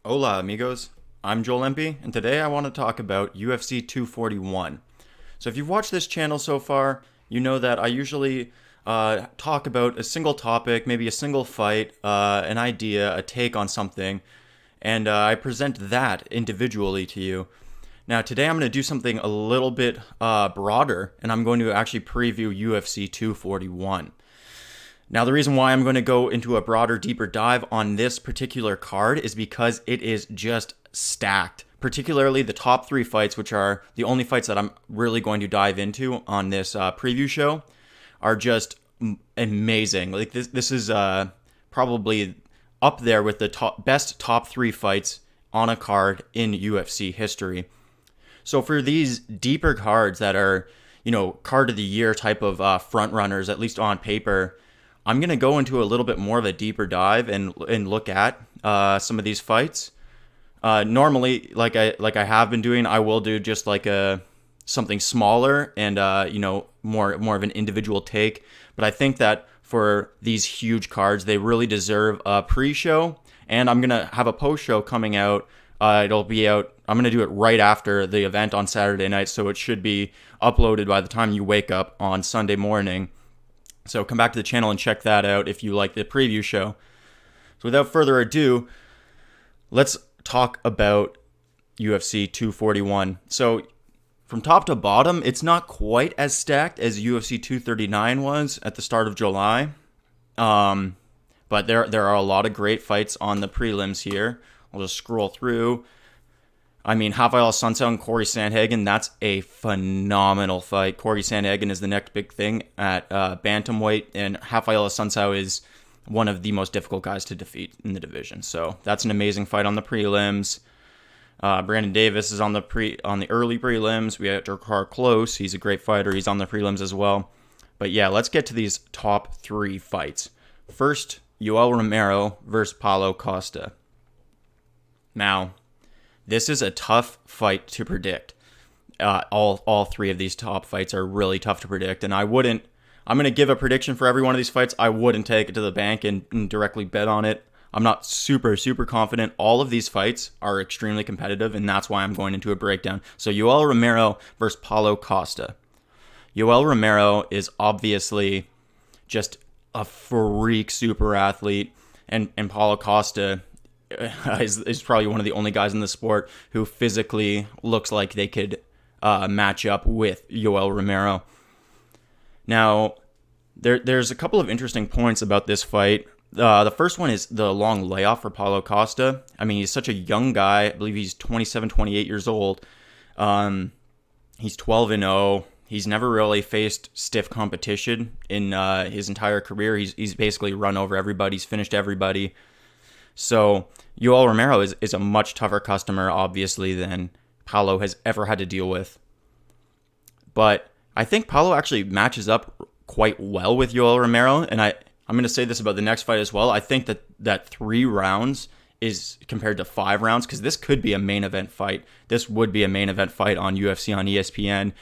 Hola, amigos. I'm Joel Empey, and today I want to talk about UFC 241. So, if you've watched this channel so far, you know that I usually talk about a single topic, maybe a single fight, an idea, a take on something, and I present that individually to you. Now, today I'm going to do something a little bit broader, and I'm going to actually preview UFC 241. Now, the reason why I'm going to go into a broader, deeper dive on this particular card is because it is just stacked. Particularly the top three fights, which are the only fights that I'm really going to dive into on this preview show, are just amazing. Like this is probably up there with the best top three fights on a card in UFC history. So for these deeper cards that are, card of the year type of front runners, at least on paper, I'm going to go into a little bit more of a deeper dive and look at some of these fights. Normally, like I have been doing, I will do just like something smaller and more of an individual take. But I think that for these huge cards, they really deserve a pre-show, and I'm gonna have a post-show coming out. It'll be out. I'm gonna do it right after the event on Saturday night, so it should be uploaded by the time you wake up on Sunday morning. So come back to the channel and check that out if you like the preview show. So without further ado, let's talk about UFC 241. So from top to bottom, it's not quite as stacked as UFC 239 was at the start of July. But there are a lot of great fights on the prelims here. I'll just scroll through. I mean, Rafael Assunção and Corey Sandhagen, that's a phenomenal fight. Corey Sandhagen is the next big thing at bantamweight, and Rafael Assunção is one of the most difficult guys to defeat in the division. So that's an amazing fight on the prelims. Brandon Davis is on the early prelims. We have Drakkar Klose. He's a great fighter. He's on the prelims as well. But yeah, let's get to these top three fights. First, Yoel Romero versus Paulo Costa. Now, this is a tough fight to predict. All three of these top fights are really tough to predict, and I'm going to give a prediction for every one of these fights. I wouldn't take it to the bank and directly bet on it. I'm not super confident. All of these fights are extremely competitive, and that's why I'm going into a breakdown. So Yoel Romero versus Paulo Costa. Yoel Romero is obviously just a freak super athlete, and Paulo Costa is probably one of the only guys in the sport who physically looks like they could match up with Yoel Romero. Now, there's a couple of interesting points about this fight. The first one is the long layoff for Paulo Costa. I mean, he's such a young guy. I believe he's 27, 28 years old. He's 12-0. He's never really faced stiff competition in his entire career. He's basically run over everybody. He's finished everybody. So Yoel Romero is a much tougher customer, obviously, than Paulo has ever had to deal with. But I think Paulo actually matches up quite well with Yoel Romero, and I'm going to say this about the next fight as well. I think that 3 rounds is compared to 5 rounds, because this could be a main event fight. This would be a main event fight on UFC, on ESPN.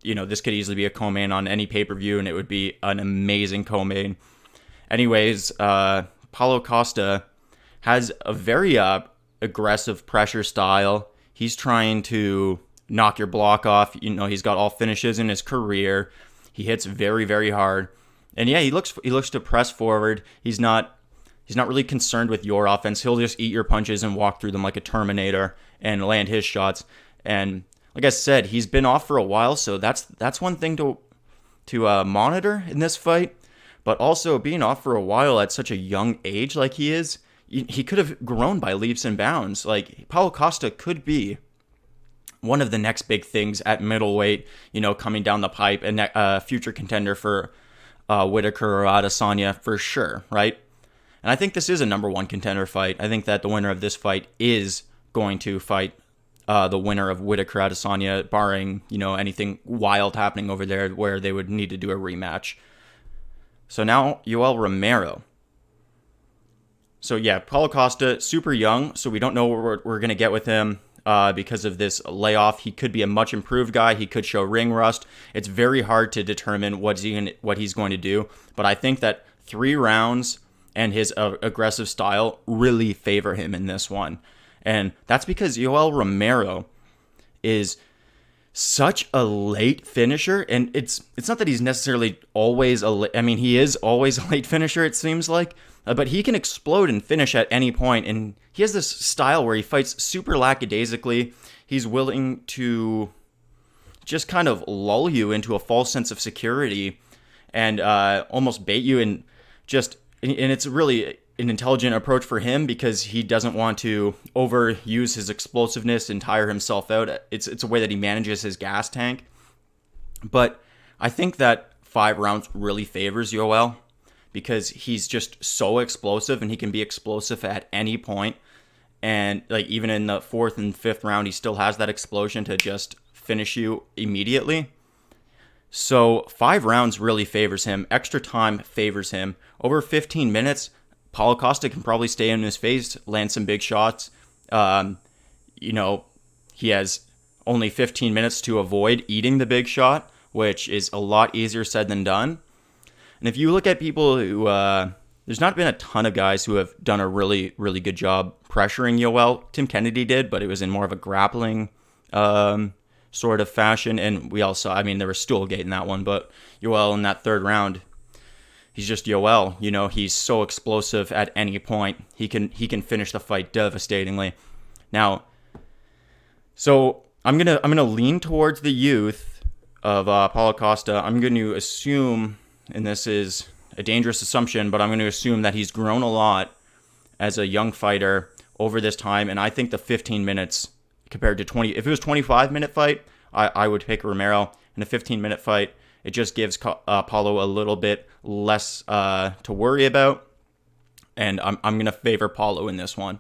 This could easily be a co-main on any pay-per-view, and it would be an amazing co-main. Anyways, Paulo Costa has a very aggressive pressure style. He's trying to knock your block off. He's got all finishes in his career. He hits very, very hard. And yeah, he looks to press forward. He's not really concerned with your offense. He'll just eat your punches and walk through them like a Terminator and land his shots. And like I said, he's been off for a while, so that's one thing to monitor in this fight. But also being off for a while at such a young age like he is, he could have grown by leaps and bounds. Like, Paulo Costa could be one of the next big things at middleweight, coming down the pipe, and a future contender for Whitaker or Adesanya for sure, right? And I think this is a number one contender fight. I think that the winner of this fight is going to fight the winner of Whitaker Adesanya, barring, anything wild happening over there where they would need to do a rematch. So now, Yoel Romero. So yeah, Paulo Costa, super young, so we don't know what we're going to get with him because of this layoff. He could be a much improved guy. He could show ring rust. It's very hard to determine what he's going to do, but I think that 3 rounds and his aggressive style really favor him in this one. And that's because Yoel Romero is such a late finisher, and it's not that he's necessarily always he is always a late finisher, it seems like, but he can explode and finish at any point, and he has this style where he fights super lackadaisically. He's willing to just kind of lull you into a false sense of security and almost bait you, and it's really an intelligent approach for him because he doesn't want to overuse his explosiveness and tire himself out. It's a way that he manages his gas tank. But I think that 5 rounds really favors Yoel because he's just so explosive, and he can be explosive at any point. And like even in the 4th and 5th round, he still has that explosion to just finish you immediately. So 5 rounds really favors him. Extra time favors him. Over 15 minutes, Paulo Costa can probably stay in his face, land some big shots. He has only 15 minutes to avoid eating the big shot, which is a lot easier said than done. And if you look at people who, there's not been a ton of guys who have done a really, really good job pressuring Yoel. Tim Kennedy did, but it was in more of a grappling sort of fashion. And we all saw, there was Stoolgate in that one, but Yoel in that 3rd round, he's just Yoel. He's so explosive at any point. He can finish the fight devastatingly. Now, so I'm gonna lean towards the youth of Paulo Costa. I'm going to assume, and this is a dangerous assumption, but I'm going to assume that he's grown a lot as a young fighter over this time. And I think the 15 minutes compared to 20, if it was a 25-minute fight, I would pick Romero. In a 15-minute fight, it just gives Paulo a little bit less to worry about. And I'm going to favor Paulo in this one.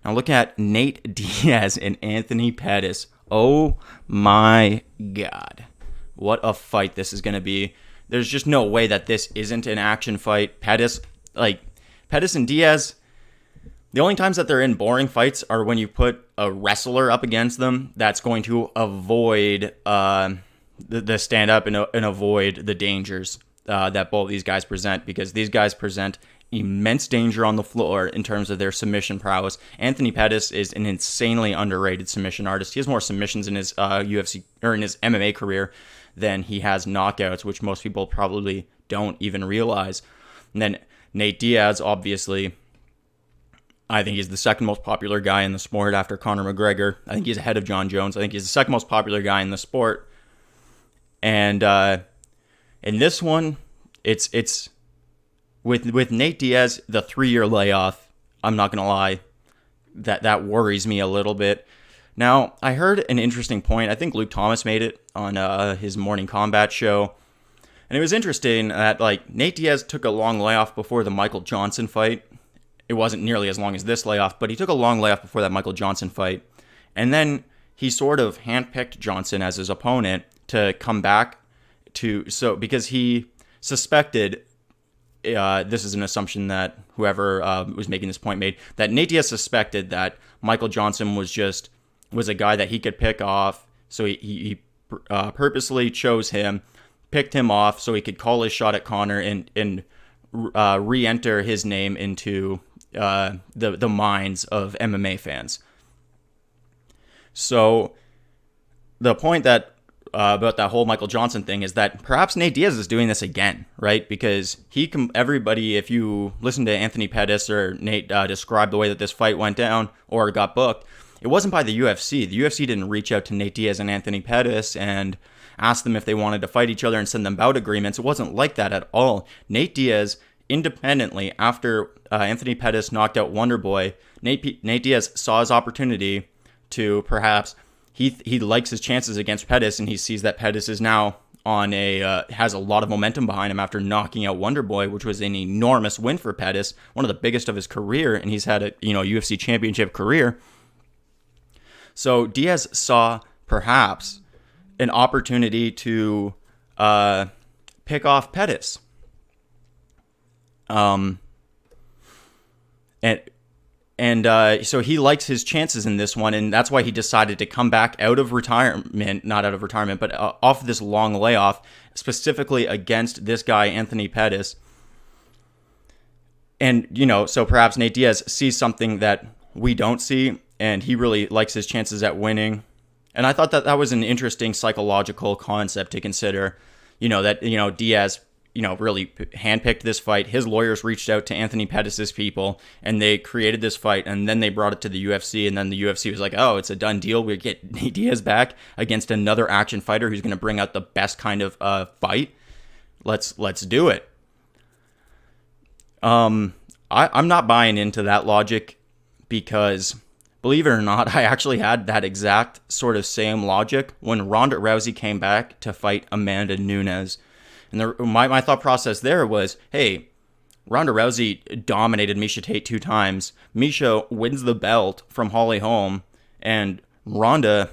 Now look at Nate Diaz and Anthony Pettis. Oh my God. What a fight this is going to be. There's just no way that this isn't an action fight. Pettis and Diaz, the only times that they're in boring fights are when you put a wrestler up against them that's going to avoid the stand-up and avoid the dangers that both these guys present, because these guys present immense danger on the floor in terms of their submission prowess. Anthony Pettis is an insanely underrated submission artist. He has more submissions in his UFC or in his MMA career than he has knockouts, which most people probably don't even realize. And then Nate Diaz, obviously, I think he's the second most popular guy in the sport after Conor McGregor. I think he's ahead of John Jones. I think he's the second most popular guy in the sport. And in this one, it's with Nate Diaz, the 3-year layoff, I'm not going to lie, that worries me a little bit. Now, I heard an interesting point. I think Luke Thomas made it on his Morning Combat show. And it was interesting that Nate Diaz took a long layoff before the Michael Johnson fight. It wasn't nearly as long as this layoff, but he took a long layoff before that Michael Johnson fight. And then he sort of handpicked Johnson as his opponent to come back because he suspected, this is an assumption that whoever was making this point made, that Nate Diaz suspected that Michael Johnson was a guy that he could pick off. So he purposely chose him, picked him off so he could call his shot at Conor and re-enter his name into the minds of MMA fans. So the point that about that whole Michael Johnson thing is that perhaps Nate Diaz is doing this again, right? Because everybody, if you listen to Anthony Pettis or Nate describe the way that this fight went down or got booked, it wasn't by the UFC. The UFC didn't reach out to Nate Diaz and Anthony Pettis and ask them if they wanted to fight each other and send them bout agreements. It wasn't like that at all. Nate Diaz, independently, after Anthony Pettis knocked out Wonderboy, Nate Diaz saw his opportunity to perhaps, he likes his chances against Pettis, and he sees that Pettis is now has a lot of momentum behind him after knocking out Wonderboy, which was an enormous win for Pettis, one of the biggest of his career, and he's had a UFC championship career. So Diaz saw perhaps an opportunity to pick off Pettis. So he likes his chances in this one, and that's why he decided to come back not out of retirement, but off this long layoff, specifically against this guy, Anthony Pettis. And, so perhaps Nate Diaz sees something that we don't see, and he really likes his chances at winning. And I thought that that was an interesting psychological concept to consider, that, Diaz, really handpicked this fight. His lawyers reached out to Anthony Pettis' people, and they created this fight, and then they brought it to the UFC, and then the UFC was like, oh, it's a done deal. We get Diaz back against another action fighter who's going to bring out the best kind of fight. Let's do it. I'm not buying into that logic because, believe it or not, I actually had that exact sort of same logic when Ronda Rousey came back to fight Amanda Nunes. And my thought process there was, hey, Ronda Rousey dominated Miocic Tate 2 times. Miocic wins the belt from Holly Holm, and Ronda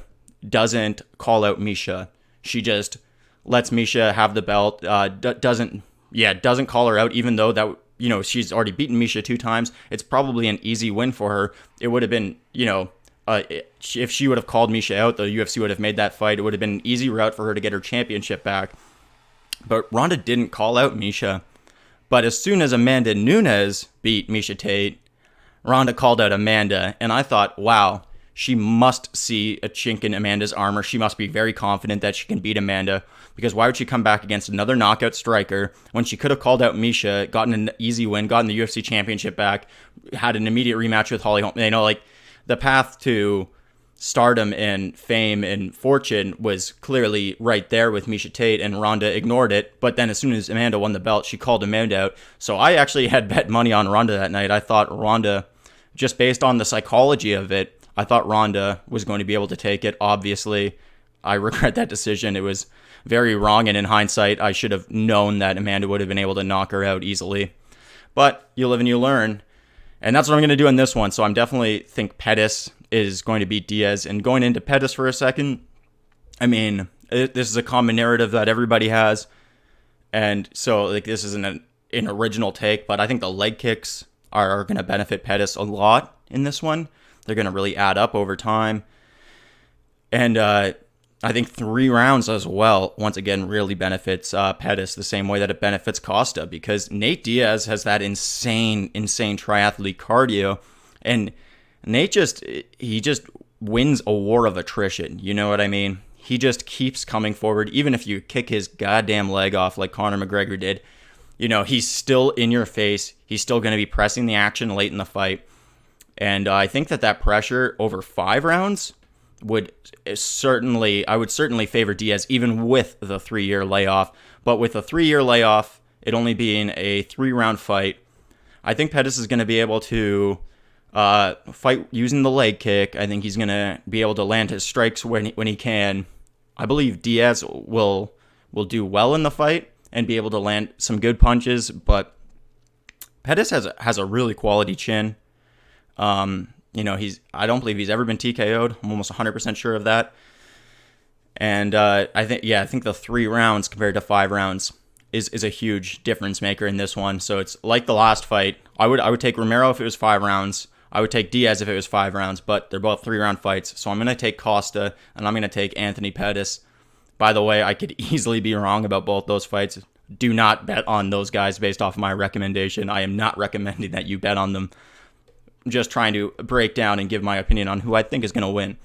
doesn't call out Miocic. She just lets Miocic have the belt. Doesn't call her out, even though that she's already beaten Miocic 2 times. It's probably an easy win for her. It would have been if she would have called Miocic out, the UFC would have made that fight. It would have been an easy route for her to get her championship back. But Ronda didn't call out Miocic. But as soon as Amanda Nunes beat Miocic Tate, Ronda called out Amanda. And I thought, wow, she must see a chink in Amanda's armor. She must be very confident that she can beat Amanda. Because why would she come back against another knockout striker when she could have called out Miocic, gotten an easy win, gotten the UFC championship back, had an immediate rematch with Holly Holm? The path to stardom and fame and fortune was clearly right there with Miocic Tate, and Ronda ignored it. But then as soon as Amanda won the belt, she called Amanda out. So I actually had bet money on Ronda that night. I thought Ronda, just based on the psychology of it, I thought Ronda was going to be able to take it. Obviously, I regret that decision. It was very wrong, and in hindsight, I should have known that Amanda would have been able to knock her out easily. But you live and you learn, and that's what I'm going to do in this one. So I'm definitely think Pettis is going to beat Diaz. And going into Pettis for a second, I mean, this is a common narrative that everybody has, and so this isn't an original take, but I think the leg kicks are going to benefit Pettis a lot in this one. They're going to really add up over time. And I think 3 rounds as well, once again, really benefits Pettis the same way that it benefits Costa, because Nate Diaz has that insane triathlete cardio, and Nate just wins a war of attrition. You know what I mean? He just keeps coming forward. Even if you kick his goddamn leg off like Conor McGregor did, he's still in your face. He's still going to be pressing the action late in the fight. And I think that pressure over 5 rounds I would certainly favor Diaz, even with the 3-year layoff. But with a 3-year layoff, it only being a 3-round fight, I think Pettis is going to be able to fight using the leg kick. I think he's going to be able to land his strikes when he can. I believe Diaz will do well in the fight and be able to land some good punches, but Pettis has a really quality chin. I don't believe he's ever been TKO'd. I'm almost 100% sure of that. And I think the 3 rounds compared to 5 rounds is a huge difference maker in this one. So it's like the last fight. I would take Romero if it was 5 rounds. I would take Diaz if it was 5 rounds, but they're both 3-round fights. So I'm going to take Costa, and I'm going to take Anthony Pettis. By the way, I could easily be wrong about both those fights. Do not bet on those guys based off my recommendation. I am not recommending that you bet on them. I'm just trying to break down and give my opinion on who I think is going to win.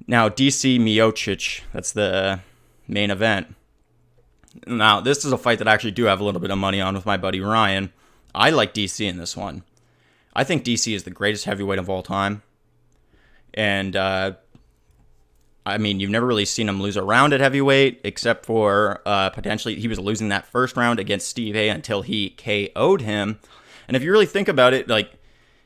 Now, DC Miocic, that's the main event. Now, this is a fight that I actually do have a little bit of money on with my buddy Ryan. I like DC in this one. I think DC is the greatest heavyweight of all time. And, you've never really seen him lose a round at heavyweight, except for potentially he was losing that first round against Stipe until he KO'd him. And if you really think about it,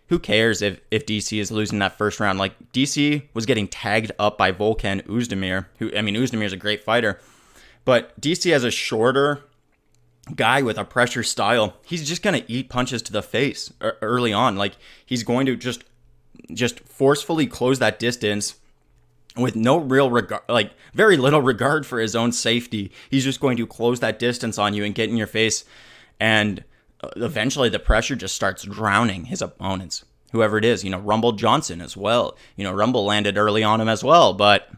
who cares if DC is losing that first round? DC was getting tagged up by Volkan Oezdemir, Oezdemir is a great fighter. But DC as a shorter guy with a pressure style, he's just going to eat punches to the face early on. He's going to just forcefully close that distance with no real regard, very little regard for his own safety. He's just going to close that distance on you and get in your face. And eventually the pressure just starts drowning his opponents, whoever it is. Rumble Johnson as well. Rumble landed early on him as well, but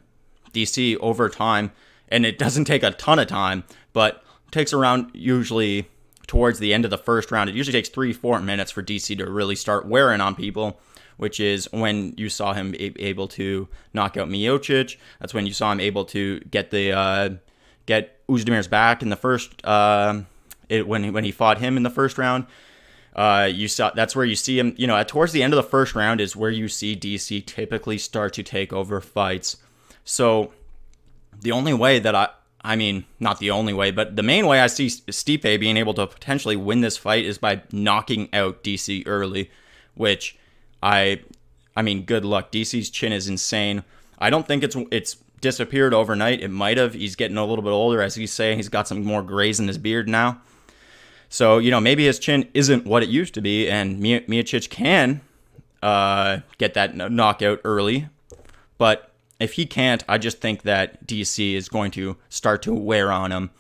DC over time, and it doesn't take a ton of time, but takes around usually towards the end of the first round. It usually takes 3-4 minutes for DC to really start wearing on people, which is when you saw him able to knock out Miocic. That's when you saw him able to get Uzdemir's back in the first when he fought him in the first round. That's where you see him, towards the end of the first round is where you see DC typically start to take over fights. So the only way that not the only way, but the main way I see Stipe being able to potentially win this fight is by knocking out DC early, which good luck. DC's chin is insane. I don't think it's disappeared overnight. It might have. He's getting a little bit older, as he's saying. He's got some more grays in his beard now. So, maybe his chin isn't what it used to be, and Miocic can get that knockout early. But if he can't, I just think that DC is going to start to wear on him.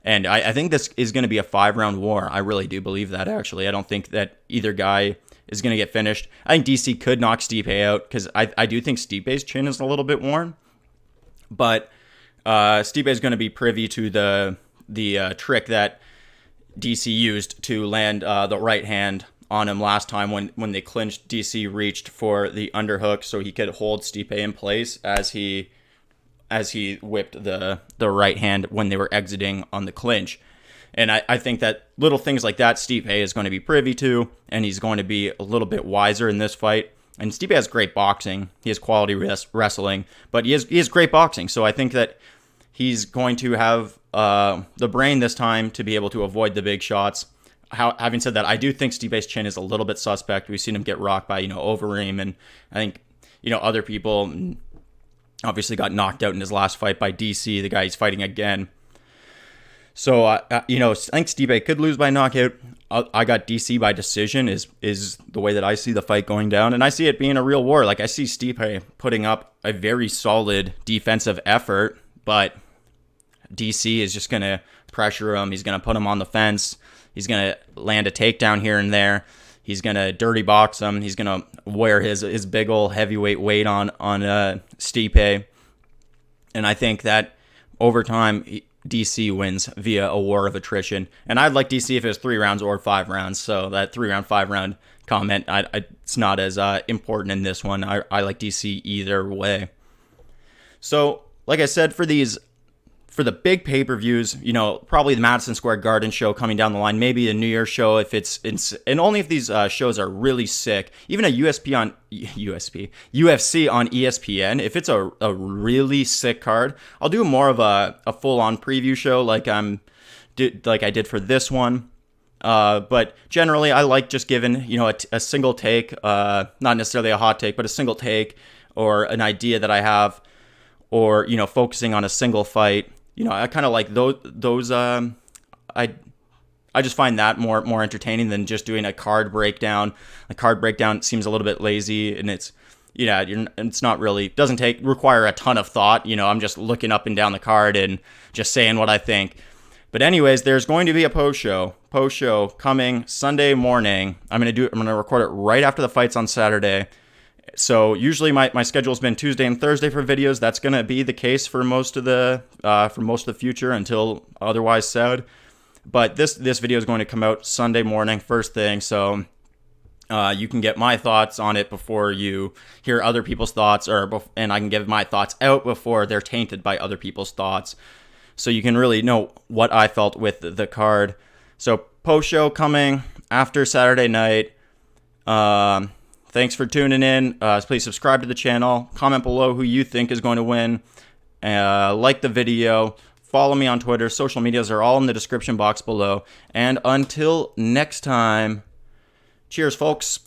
And I think this is going to be a 5-round war. I really do believe that, actually. I don't think that either guy is going to get finished. I think DC could knock Stipe out, because I do think Stipe's chin is a little bit worn. But Stipe is going to be privy to the trick that DC used to land the right hand on him last time when they clinched. DC reached for the underhook so he could hold Stipe in place as he whipped the right hand when they were exiting on the clinch. And I think that little things like that Stipe is going to be privy to, and he's going to be a little bit wiser in this fight. And Stipe has great boxing. He has quality wrestling, but he has great boxing. So I think that he's going to have the brain this time to be able to avoid the big shots. Having said that, I do think Stipe's chin is a little bit suspect. We've seen him get rocked by, Overeem, and I think, other people. Obviously got knocked out in his last fight by DC, the guy he's fighting again. So, I think Stipe could lose by knockout. I got DC by decision is the way that I see the fight going down. And I see it being a real war. Like, I see Stipe putting up a very solid defensive effort, but DC is just going to pressure him. He's going to put him on the fence. He's going to land a takedown here and there. He's going to dirty box him. He's going to wear his big old heavyweight weight on Stipe. And I think that over time, DC wins via a war of attrition. And I'd like DC if it was 3 rounds or 5 rounds. So that 3-round, 5-round comment, it's not as important in this one. I like DC either way. So, like I said, for the big pay-per-views, probably the Madison Square Garden show coming down the line, maybe a New Year's show and only if these shows are really sick. Even a UFC on ESPN, if it's a really sick card, I'll do more of a full-on preview show like I did for this one. But generally, I like just giving a single take, not necessarily a hot take, but a single take or an idea that I have, or focusing on a single fight. I kind of like those. I just find that more entertaining than just doing a card breakdown. A card breakdown seems a little bit lazy, and it's not really doesn't require a ton of thought. I'm just looking up and down the card and just saying what I think. But anyways, there's going to be a post show coming Sunday morning. I'm gonna record it right after the fights on Saturday. So usually my schedule's been Tuesday and Thursday for videos. That's going to be the case for most of the future until otherwise said. But this video is going to come out Sunday morning, first thing. So you can get my thoughts on it before you hear other people's thoughts, and I can give my thoughts out before they're tainted by other people's thoughts. So you can really know what I felt with the card. So post show coming after Saturday night. Thanks for tuning in. Please subscribe to the channel. Comment below who you think is going to win. Like the video. Follow me on Twitter. Social medias are all in the description box below. And until next time, cheers, folks.